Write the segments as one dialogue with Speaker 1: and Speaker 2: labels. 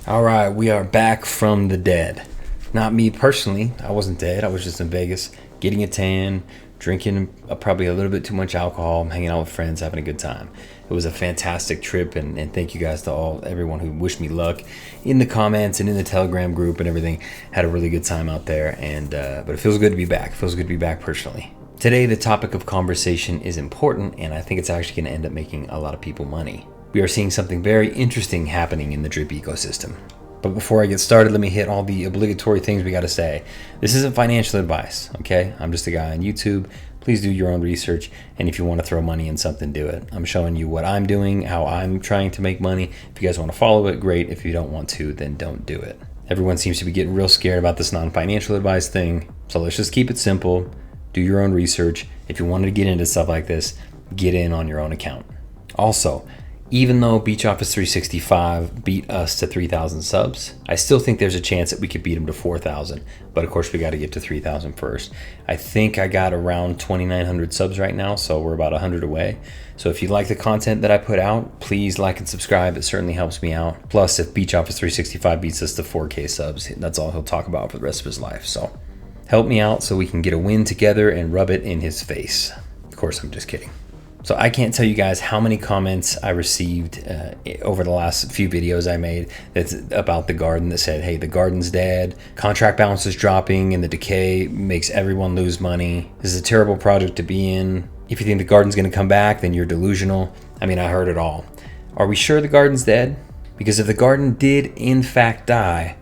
Speaker 1: All right, we are back from the dead. Not me personally. I wasn't dead. I was just in Vegas getting a tan, drinking probably a little bit too much alcohol, hanging out with friends, having a good time. It was a fantastic trip, and thank you guys to everyone who wished me luck in the comments and in the Telegram group and everything. Had a really good time out there, but it feels good to be back. It feels good to be back personally. Today, the topic of conversation is important, and I think it's actually going to end up making a lot of people money. We are seeing something very interesting happening in the drip ecosystem. But before I get started, let me hit all the obligatory things we got to say. This isn't financial advice, okay? I'm just a guy on YouTube. Please do your own research, and if you want to throw money in something, do it. I'm showing you what I'm doing, how I'm trying to make money. If you guys want to follow it, great. If you don't want to, then don't do it. Everyone seems to be getting real scared about this non-financial advice thing, so let's just keep it simple. Do your own research. If you wanted to get into stuff like this, get in on your own account. Also, even though Beach Office 365 beat us to 3,000 subs, I still think there's a chance that we could beat them to 4,000. But of course, we got to get to 3,000 first. I think I got around 2,900 subs right now, so we're about 100 away. So if you like the content that I put out, please like and subscribe. It certainly helps me out. Plus, if Beach Office 365 beats us to 4K subs, that's all he'll talk about for the rest of his life. So help me out so we can get a win together and rub it in his face. Of course, I'm just kidding. So I can't tell you guys how many comments I received over the last few videos I made that's about the garden that said, hey, the garden's dead, contract balance is dropping, and the decay makes everyone lose money. This is a terrible project to be in. If you think the garden's gonna come back, then you're delusional. I mean, I heard it all. Are we sure the garden's dead? Because if the garden did in fact die,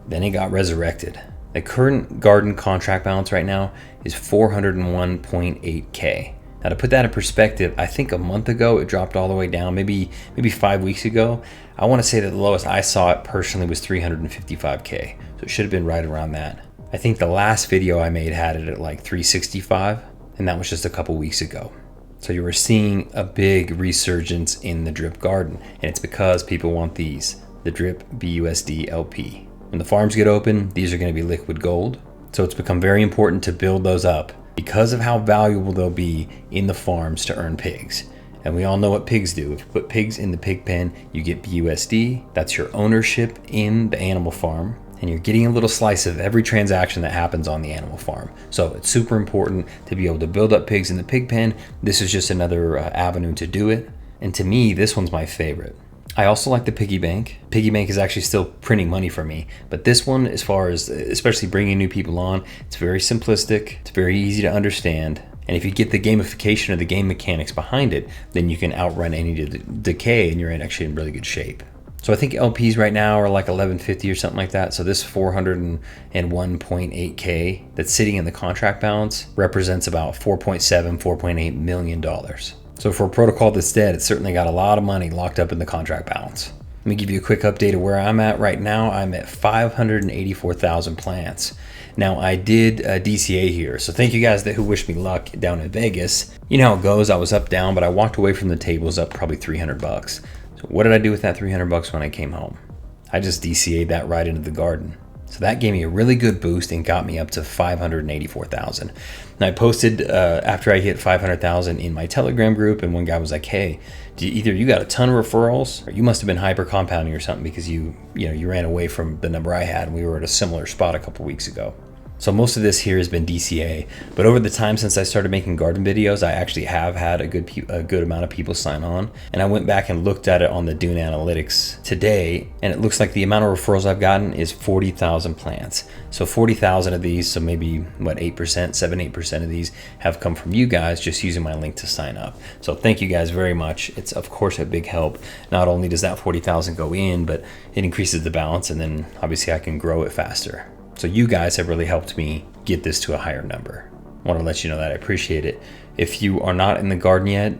Speaker 1: then it got resurrected. The current garden contract balance right now is 401.8K. Now, to put that in perspective, I think a month ago it dropped all the way down, maybe 5 weeks ago. I want to say that the lowest I saw it personally was 355K. So it should have been right around that. I think the last video I made had it at like 365, and that was just a couple weeks ago. So you were seeing a big resurgence in the drip garden, and it's because people want these, the drip BUSD LP. When the farms get open, these are going to be liquid gold. So it's become very important to build those up, because of how valuable they'll be in the farms to earn pigs. And we all know what pigs do. If you put pigs in the pig pen, you get BUSD. That's your ownership in the animal farm. And you're getting a little slice of every transaction that happens on the animal farm. So it's super important to be able to build up pigs in the pig pen. This is just another avenue to do it. And to me, this one's my favorite. I also like the piggy bank. Piggy bank is actually still printing money for me, but this one, as far as especially bringing new people on, it's very simplistic, it's very easy to understand, and if you get the gamification or the game mechanics behind it, then you can outrun any decay, and you're actually in really good shape. So I think LPs right now are like 1150 or something like that. So this 401.8K that's sitting in the contract balance represents about $4.8 million. So for a protocol that's dead, it's certainly got a lot of money locked up in the contract balance. Let me give you a quick update of where I'm at right now. I'm at 584,000 plants. Now, I did DCA here, so thank you guys who wished me luck down in Vegas. You know how it goes. I was up, down, but I walked away from the tables up probably 300 bucks. So what did I do with that 300 bucks when I came home? I just DCA'd that right into the garden. So that gave me a really good boost and got me up to 584,000. And I posted after I hit 500,000 in my Telegram group, and one guy was like, hey, either you got a ton of referrals or you must have been hyper compounding or something, because you ran away from the number I had, and we were at a similar spot a couple weeks ago. So most of this here has been DCA, but over the time since I started making garden videos, I actually have had a good amount of people sign on. And I went back and looked at it on the Dune Analytics today, and it looks like the amount of referrals I've gotten is 40,000 plants. So 40,000 of these, so maybe 7-8% of these have come from you guys just using my link to sign up. So thank you guys very much. It's of course a big help. Not only does that 40,000 go in, but it increases the balance, and then obviously I can grow it faster. So you guys have really helped me get this to a higher number. I want to let you know that I appreciate it. If you are not in the garden yet,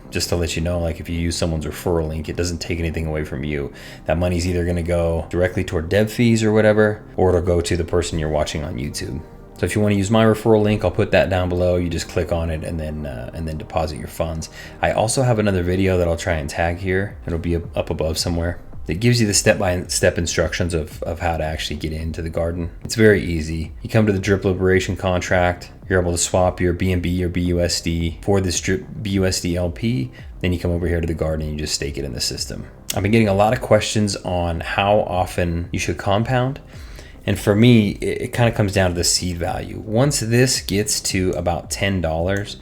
Speaker 1: just to let you know, like if you use someone's referral link, it doesn't take anything away from you. That money's either going to go directly toward dev fees or whatever, or it'll go to the person you're watching on YouTube. So if you want to use my referral link, I'll put that down below. You just click on it and then deposit your funds. I also have another video that I'll try and tag here. It'll be up above somewhere. It gives you the step-by-step instructions of how to actually get into the garden. It's very easy. You come to the drip liberation contract. You're able to swap your BNB or BUSD for this drip BUSD LP. Then you come over here to the garden and you just stake it in the system. I've been getting a lot of questions on how often you should compound. And for me, it kind of comes down to the seed value. Once this gets to about $10,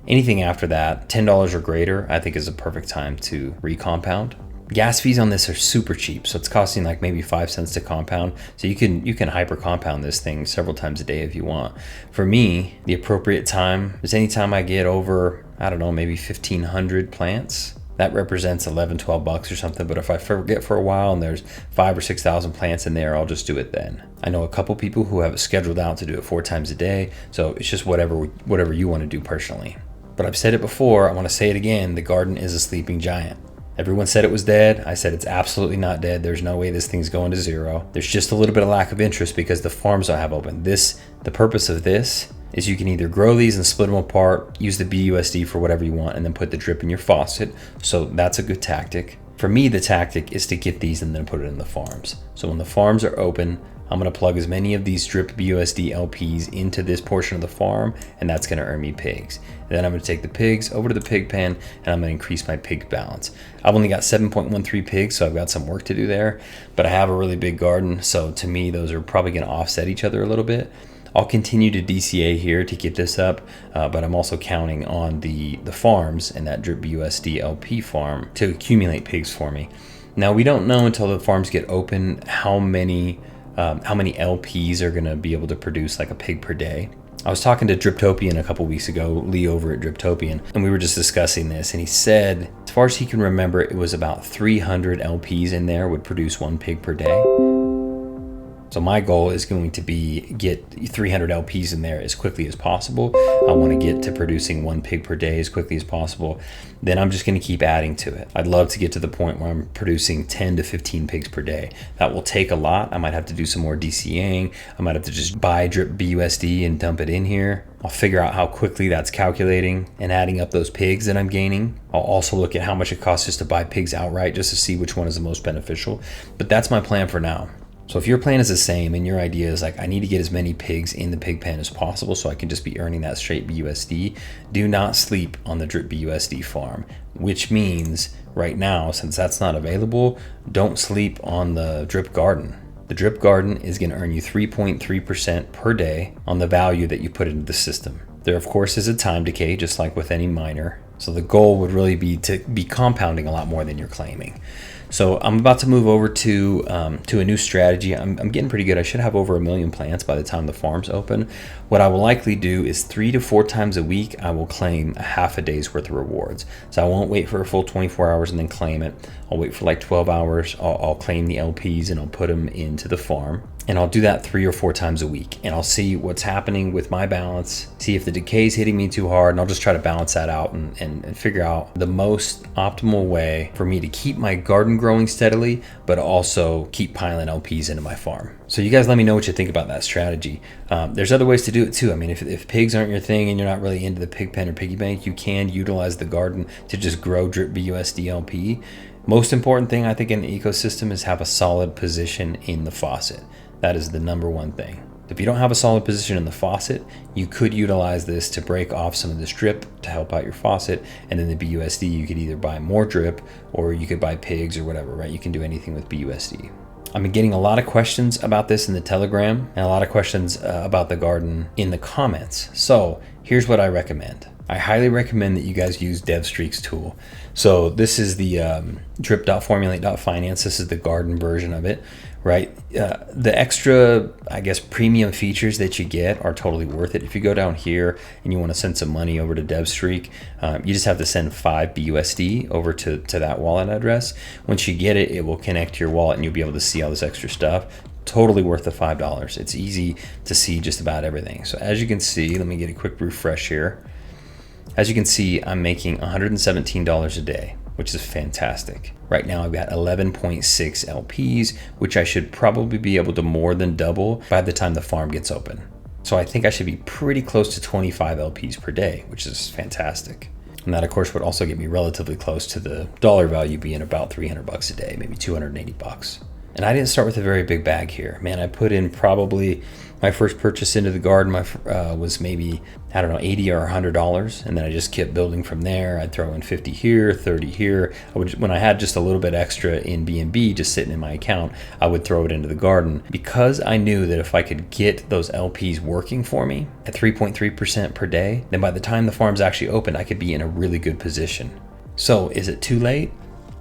Speaker 1: anything after that, $10 or greater, I think is a perfect time to recompound. Gas fees on this are super cheap, so it's costing like maybe 5 cents to compound. So you can hyper compound this thing several times a day if you want. For me, the appropriate time is anytime I get over, I don't know, maybe 1,500 plants. That represents 11, 12 bucks or something. But if I forget for a while and there's 5,000 or 6,000 plants in there, I'll just do it then. I know a couple people who have it scheduled out to do it 4 times a day. So it's just whatever you want to do personally. But I've said it before, I want to say it again, the garden is a sleeping giant. Everyone said it was dead. I said it's absolutely not dead. There's no way this thing's going to zero. There's just a little bit of lack of interest because the farms don't have open. The purpose of this is you can either grow these and split them apart, use the BUSD for whatever you want, and then put the drip in your faucet. So that's a good tactic. For me, the tactic is to get these and then put it in the farms. So when the farms are open, I'm gonna plug as many of these drip BUSD LPs into this portion of the farm, and that's gonna earn me pigs. And then I'm gonna take the pigs over to the pig pen, and I'm gonna increase my pig balance. I've only got 7.13 pigs, so I've got some work to do there, but I have a really big garden, so to me, those are probably gonna offset each other a little bit. I'll continue to DCA here to get this up, but I'm also counting on the farms and that drip BUSD LP farm to accumulate pigs for me. Now, we don't know until the farms get open how many LPs are going to be able to produce like a pig per day. I was talking to Driptopian a couple weeks ago, Lee over at Driptopian, and we were just discussing this, and he said, as far as he can remember, it was about 300 LPs in there would produce 1 pig per day. So my goal is going to be get 300 LPs in there as quickly as possible. I want to get to producing 1 pig per day as quickly as possible. Then I'm just going to keep adding to it. I'd love to get to the point where I'm producing 10 to 15 pigs per day. That will take a lot. I might have to do some more DCAing. I might have to just buy drip BUSD and dump it in here. I'll figure out how quickly that's calculating and adding up those pigs that I'm gaining. I'll also look at how much it costs just to buy pigs outright just to see which one is the most beneficial. But that's my plan for now. So if your plan is the same and your idea is like, I need to get as many pigs in the pig pen as possible so I can just be earning that straight BUSD, do not sleep on the drip BUSD farm, which means right now, since that's not available, don't sleep on the drip garden. The drip garden is going to earn you 3.3% per day on the value that you put into the system. There, of course, is a time decay, just like with any miner. So the goal would really be to be compounding a lot more than you're claiming. So I'm about to move over to a new strategy. I'm getting pretty good. I should have over 1 million plants by the time the farm's open. What I will likely do is 3 to 4 times a week, I will claim a half a day's worth of rewards. So I won't wait for a full 24 hours and then claim it. I'll wait for like 12 hours. I'll claim the LPs and I'll put them into the farm. And I'll do that 3 or 4 times a week. And I'll see what's happening with my balance, see if the decay is hitting me too hard, and I'll just try to balance that out and figure out the most optimal way for me to keep my garden growing steadily, but also keep piling LPs into my farm. So you guys let me know what you think about that strategy. There's other ways to do it too. I mean, if pigs aren't your thing and you're not really into the pig pen or piggy bank, you can utilize the garden to just grow drip BUSD LP. Most important thing I think in the ecosystem is have a solid position in the faucet. That is the number one thing. If you don't have a solid position in the faucet, you could utilize this to break off some of this drip to help out your faucet. And then the BUSD, you could either buy more drip or you could buy pigs or whatever, right? You can do anything with BUSD. I've been getting a lot of questions about this in the Telegram and a lot of questions about the garden in the comments. So here's what I recommend. I highly recommend that you guys use DevStreak's tool. So this is the drip.formulate.finance. This is the garden version of it, right? The extra, I guess, premium features that you get are totally worth it. If you go down here and you want to send some money over to DevStreak, you just have to send 5 BUSD over to that wallet address. Once you get it, it will connect to your wallet and you'll be able to see all this extra stuff. Totally worth the $5. It's easy to see just about everything. So as you can see, let me get a quick refresh here. As you can see, I'm making $117 a day, which is fantastic. Right now I've got 11.6 LPs, which I should probably be able to more than double by the time the farm gets open. So I think I should be pretty close to 25 LPs per day, which is fantastic. And that of course would also get me relatively close to the dollar value being about 300 bucks a day, maybe 280 bucks. And I didn't start with a very big bag here. Man, I put in probably, my first purchase into the garden was maybe, I don't know, $80 or $100. And then I just kept building from there. I'd throw in 50 here, 30 here. When I had just a little bit extra in B&B just sitting in my account, I would throw it into the garden, because I knew that if I could get those LPs working for me at 3.3% per day, then by the time the farms actually opened, I could be in a really good position. So is it too late?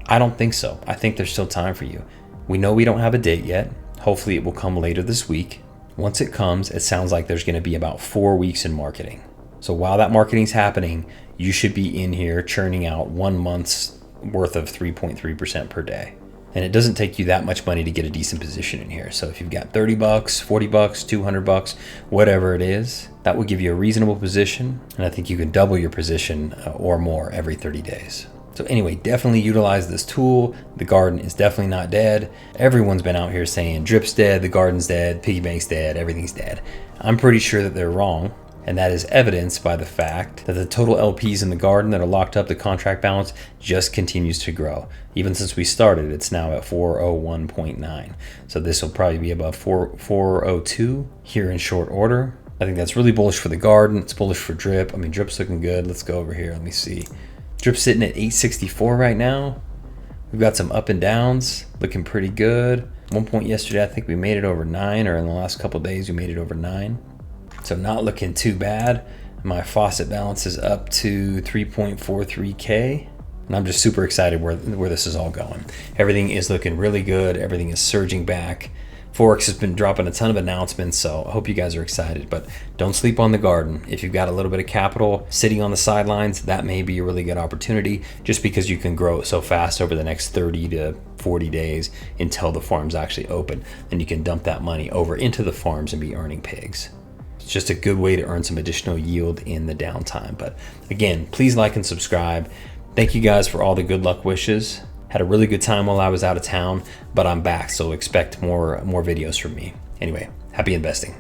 Speaker 1: I don't think so. I think there's still time for you. We know we don't have a date yet. Hopefully it will come later this week. Once it comes, it sounds like there's going to be about 4 weeks in marketing. So while that marketing's happening, you should be in here churning out 1 month's worth of 3.3% per day. And it doesn't take you that much money to get a decent position in here. So if you've got $30, $40, $200, whatever it is, that will give you a reasonable position. And I think you can double your position or more every 30 days. So anyway, definitely utilize this tool. The garden is definitely not dead. Everyone's been out here saying drip's dead, the garden's dead, piggy bank's dead, everything's dead. I'm pretty sure that they're wrong. And that is evidenced by the fact that the total LPs in the garden that are locked up, the contract balance, just continues to grow. Even since we started, it's now at 401.9. So this will probably be above 402 here in short order. I think that's really bullish for the garden. It's bullish for drip. I mean, drip's looking good. Let's go over here. Let me see. Drip's sitting at 864 right now. We've got some up and downs, looking pretty good. At one point yesterday, I think we made it over 9, or in the last couple of days, we made it over 9. So not looking too bad. My faucet balance is up to 3.43K. And I'm just super excited where this is all going. Everything is looking really good. Everything is surging back. Forex has been dropping a ton of announcements, so I hope you guys are excited. But don't sleep on the garden. If you've got a little bit of capital sitting on the sidelines, that may be a really good opportunity, just because you can grow it so fast over the next 30 to 40 days until the farms actually open. Then you can dump that money over into the farms and be earning pigs. It's just a good way to earn some additional yield in the downtime. But again, please like and subscribe. Thank you guys for all the good luck wishes. Had a really good time while I was out of town, but I'm back, so expect more videos from me. Anyway, happy investing.